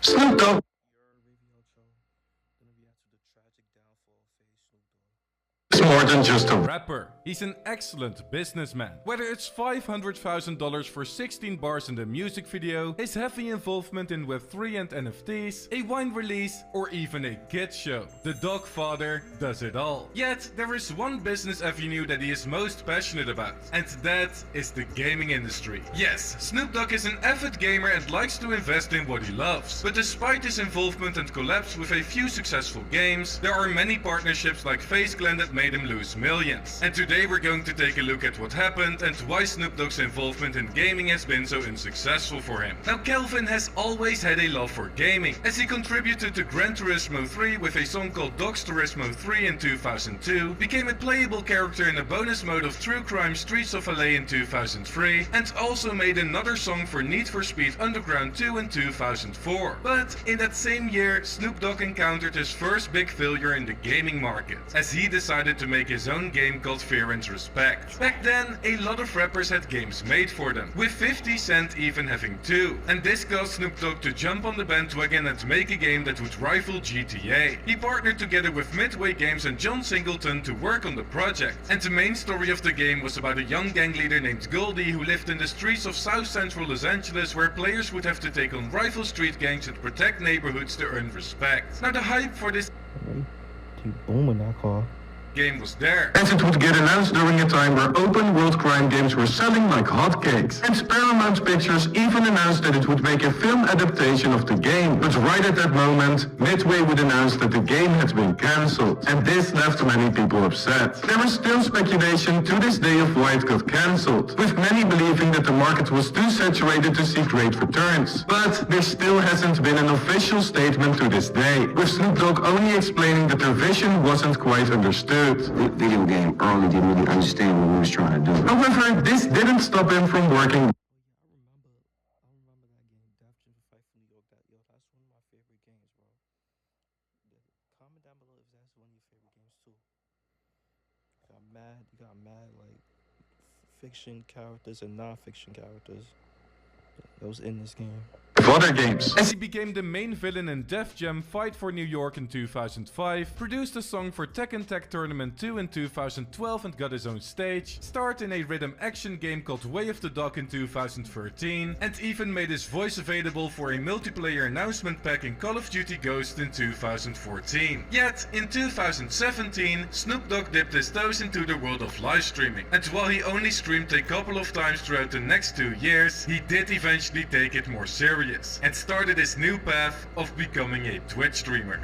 Snoop Dogg. It's more than just a Rapper. He's an excellent businessman. Whether it's $500,000 for 16 bars in the music video, his heavy involvement in Web3 and NFTs, a wine release, or even a kids show, the Dogg father does it all. Yet, there is one business avenue that he is most passionate about, and that is the gaming industry. Yes, Snoop Dogg is an avid gamer and likes to invest in what he loves, but despite his involvement and collabs with a few successful games, there are many partnerships like FaZe that made him lose millions. And today we're going to take a look at what happened and why Snoop Dogg's involvement in gaming has been so unsuccessful for him. Now, Kelvin has always had a love for gaming, as he contributed to Gran Turismo 3 with a song called Dogg's Turismo 3 in 2002, became a playable character in a bonus mode of True Crime Streets of LA in 2003, and also made another song for Need for Speed Underground 2 in 2004. But in that same year, Snoop Dogg encountered his first big failure in the gaming market, as he decided to make his own game called Fear and Respect. Back then, a lot of rappers had games made for them, with 50 Cent even having two. And this caused Snoop Dogg to jump on the bandwagon and make a game that would rival GTA. He partnered together with Midway Games and John Singleton to work on the project. And the main story of the game was about a young gang leader named Goldie who lived in the streets of South Central Los Angeles, where players would have to take on rival street gangs and protect neighborhoods to earn respect. Now, the hype for this Keep booming that car. game was there. as it would get announced during a time where open world crime games were selling like hotcakes. And Paramount Pictures even announced that it would make a film adaptation of the game. But right at that moment, Midway would announce that the game had been cancelled. And this left many people upset. There is still speculation to this day of why it got cancelled, with many believing that the market was too saturated to see great returns. But there still hasn't been an official statement to this day, with Snoop Dogg only explaining that their vision wasn't quite understood. The video game early didn't really understand what we was trying to do. However, this didn't stop him from working. I remember that game, Death Jam Fight for New York. That's one of my favorite games, bro. Comment down below if that's one of your favorite games too. You got mad like fiction characters and non-fiction characters that was in this game. Of other games. As he became the main villain in Def Jam Fight for New York in 2005, produced a song for Tekken Tag Tournament 2 in 2012 and got his own stage, starred in a rhythm action game called Way of the Dog in 2013, and even made his voice available for a multiplayer announcement pack in Call of Duty Ghost in 2014. Yet, in 2017, Snoop Dogg dipped his toes into the world of live streaming, and while he only streamed a couple of times throughout the next 2 years, he did eventually take it more serious and started his new path of becoming a Twitch streamer.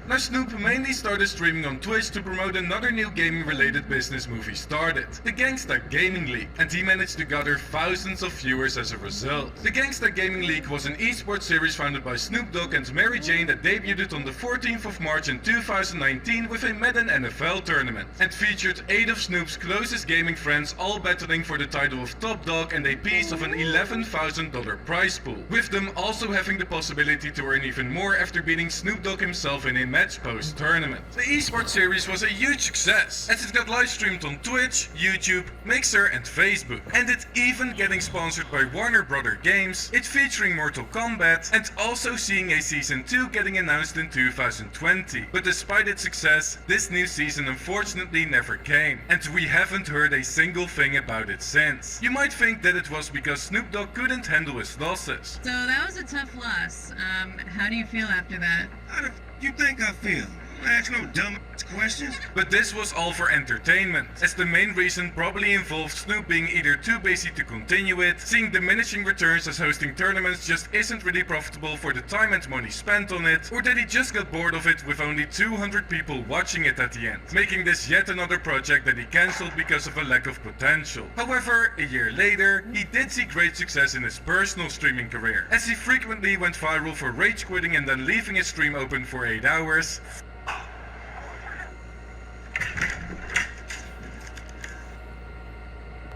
Now, Snoop mainly started streaming on Twitch to promote another new gaming-related business move he started, the Gangsta Gaming League, and he managed to gather thousands of viewers as a result. The Gangsta Gaming League was an esports series founded by Snoop Dogg and Mary Jane that debuted on the 14th of March in 2019 with a Madden NFL tournament, and featured 8 of Snoop's closest gaming friends all battling for the title of top dog and a piece of an $11,000 prize pool, with them also having the possibility to earn even more after beating Snoop Dogg himself in a match post-tournament. The esports series was a huge success, as it got live streamed on Twitch, YouTube, Mixer and Facebook, and it even getting sponsored by Warner Brother Games, it featuring Mortal Kombat, and also seeing a season 2 getting announced in 2020. But despite its success, this new season unfortunately never came, and we haven't heard a single thing about it since. You might think that it was because Snoop Dogg couldn't handle his losses. So that was a tough loss. How do you feel after that? How do you think I feel? Ask no dumb questions. But this was all for entertainment, as the main reason probably involved Snoop being either too busy to continue it, seeing diminishing returns as hosting tournaments just isn't really profitable for the time and money spent on it, or that he just got bored of it with only 200 people watching it at the end, making this yet another project that he cancelled because of a lack of potential. However, a year later, he did see great success in his personal streaming career, as he frequently went viral for rage quitting and then leaving his stream open for 8 hours,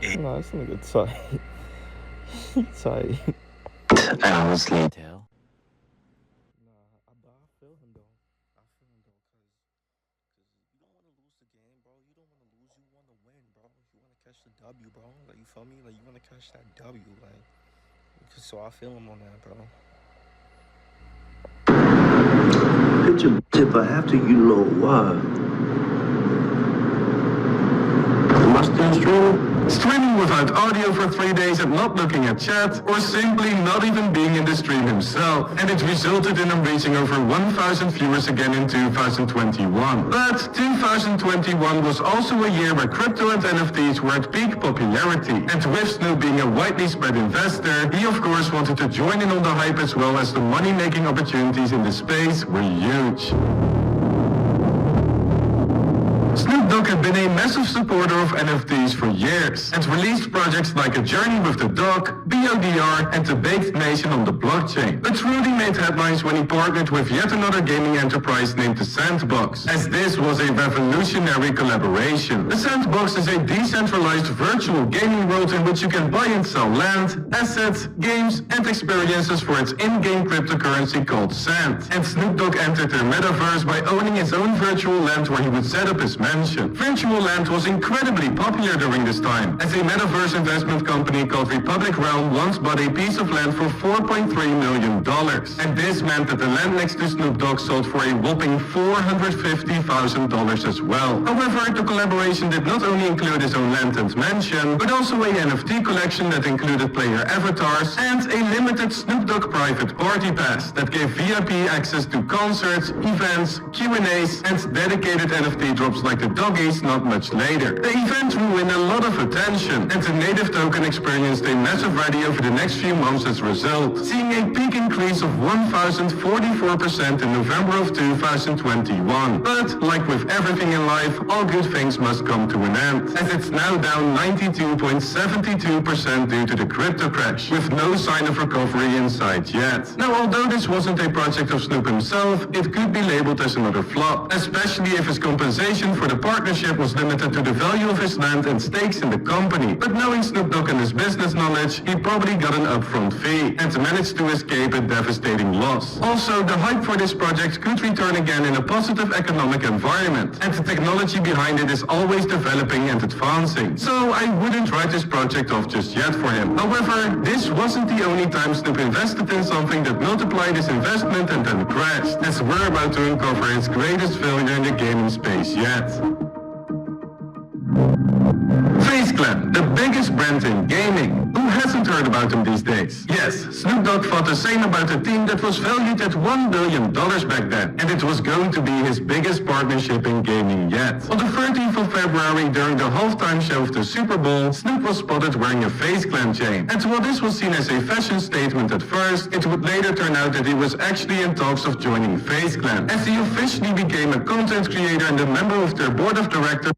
Nah, this nigga tight. Tight. Hours later. But I feel him though. Cause you don't want to lose the game, bro. You don't want to lose. You want to win, bro. You want to catch the W, bro. Like, you feel me? Like, you want to catch that W, like, you So I feel him on that, bro. Picture tip after you know why. Am I still streaming? Streaming without audio for 3 days and not looking at chat, or simply not even being in the stream himself. And it resulted in him reaching over 1,000 viewers again in 2021. But 2021 was also a year where crypto and NFTs were at peak popularity. And with Snoop being a widely spread investor, he of course wanted to join in on the hype as well, as the money-making opportunities in the space were huge. Snoop Dogg had been a massive supporter of NFTs for years and released projects like A Journey with the Dog, BODR and The Baked Nation on the blockchain. But truly made headlines when he partnered with yet another gaming enterprise named The Sandbox, as this was a revolutionary collaboration. The Sandbox is a decentralized virtual gaming world in which you can buy and sell land, assets, games and experiences for its in-game cryptocurrency called Sand. And Snoop Dogg entered their metaverse by owning his own virtual land where he would set up his mansion. Virtual land was incredibly popular during this time, as a metaverse investment company called Republic Realm once bought a piece of land for $4.3 million. And this meant that the land next to Snoop Dogg sold for a whopping $450,000 as well. However, the collaboration did not only include his own land and mansion, but also a NFT collection that included player avatars and a limited Snoop Dogg private party pass that gave VIP access to concerts, events, Q&As and dedicated NFT drops like the Doggies not much later. The event drew in a lot of attention, and the native token experienced a massive rally over the next few months as a result, seeing a peak increase of 1,044% in November of 2021. But, like with everything in life, all good things must come to an end, as it's now down 92.72% due to the crypto crash, with no sign of recovery in sight yet. Now, although this wasn't a project of Snoop himself, it could be labeled as another flop, especially if his compensation for the partnership was limited to the value of his land and stakes in the company. But knowing Snoop Dogg and his business knowledge, he probably got an upfront fee and managed to escape a devastating loss. Also, the hype for this project could return again in a positive economic environment, and the technology behind it is always developing and advancing. So I wouldn't write this project off just yet for him. However, this wasn't the only time Snoop invested in something that multiplied his investment and then crashed, as we're about to uncover his greatest failure in the gaming space yet. FaZe Clan, the biggest brand in gaming. Who hasn't heard about them these days? Yes, Snoop Dogg thought the same about a team that was valued at $1 billion back then, and it was going to be his biggest partnership in gaming yet. On the 13th of February, during the halftime show of the Super Bowl, Snoop was spotted wearing a FaZe Clan chain. And while this was seen as a fashion statement at first, it would later turn out that he was actually in talks of joining FaZe Clan, as he officially became a content creator and a member of their board of directors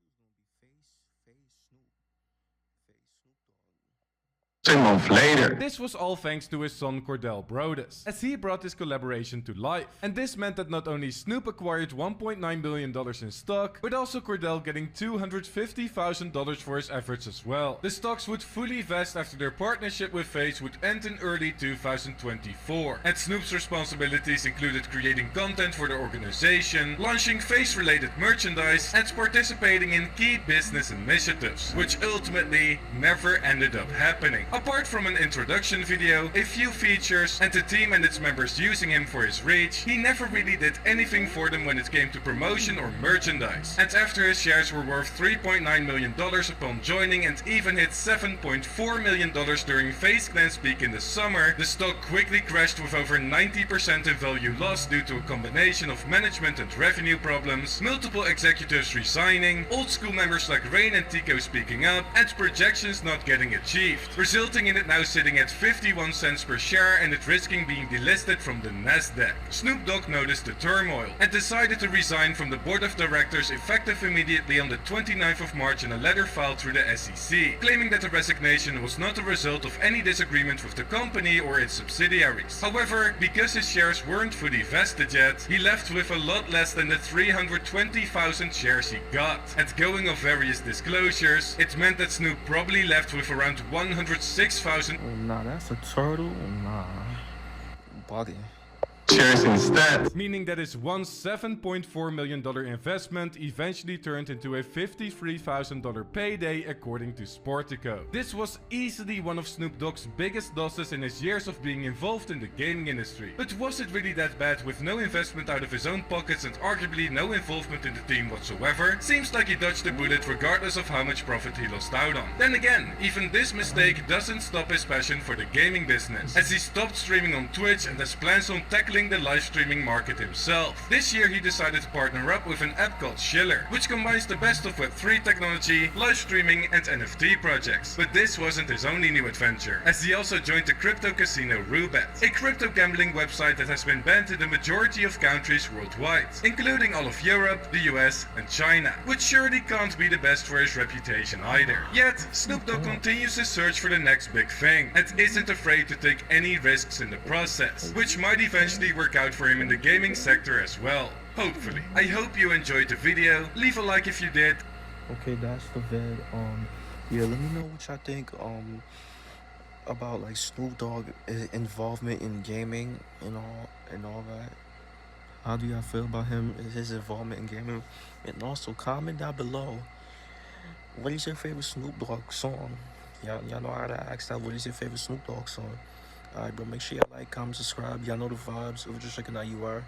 a month later. This was all thanks to his son Cordell Brodus, as he brought this collaboration to life. And this meant that not only Snoop acquired $1.9 billion in stock, but also Cordell getting $250,000 for his efforts as well. The stocks would fully vest after their partnership with FaZe would end in early 2024. And Snoop's responsibilities included creating content for the organization, launching FaZe-related merchandise, and participating in key business initiatives, which ultimately never ended up happening. Apart from an introduction video, a few features, and the team and its members using him for his reach, he never really did anything for them when it came to promotion or merchandise. And after his shares were worth $3.9 million upon joining and even hit $7.4 million during FaZe Clan's peak in the summer, the stock quickly crashed with over 90% in value lost due to a combination of management and revenue problems, multiple executives resigning, old school members like Rain and Tico speaking up, and projections not getting achieved, resulting in it now sitting at 51 cents per share and it risking being delisted from the Nasdaq. Snoop Dogg noticed the turmoil and decided to resign from the board of directors effective immediately on the 29th of March in a letter filed through the SEC, claiming that the resignation was not a result of any disagreement with the company or its subsidiaries. However, because his shares weren't fully vested yet, he left with a lot less than the 320,000 shares he got. And going off various disclosures, it meant that Snoop probably left with around 106,000. Nah, that's a turtle. Nah. Bugging. shares instead. Meaning that his once $7.4 million investment eventually turned into a $53,000 payday according to Sportico. This was easily one of Snoop Dogg's biggest losses in his years of being involved in the gaming industry. But was it really that bad with no investment out of his own pockets and arguably no involvement in the team whatsoever? Seems like he dodged the bullet regardless of how much profit he lost out on. Then again, even this mistake doesn't stop his passion for the gaming business, as he stopped streaming on Twitch and has plans on tackling the live streaming market himself. This year he decided to partner up with an app called Schiller, which combines the best of Web3 technology, live streaming and NFT projects. But this wasn't his only new adventure, as he also joined the crypto casino Roobet, a crypto gambling website that has been banned in the majority of countries worldwide, including all of Europe, the US and China, which surely can't be the best for his reputation either. Yet, Snoop Dogg continues his search for the next big thing, and isn't afraid to take any risks in the process, which might eventually work out for him in the gaming sector as well. Hopefully. I hope you enjoyed the video. Leave a like if you did. Okay, that's the vid. Yeah, let me know what y'all think about like Snoop Dogg involvement in gaming and all that. How do y'all feel about his involvement in gaming? And also comment down below, what is your favorite Snoop Dogg song? Y'all know how to ask that. What is your favorite Snoop Dogg song? Alright, bro, make sure y'all like, comment, subscribe. Y'all know the vibes. If you're just checking out, you are.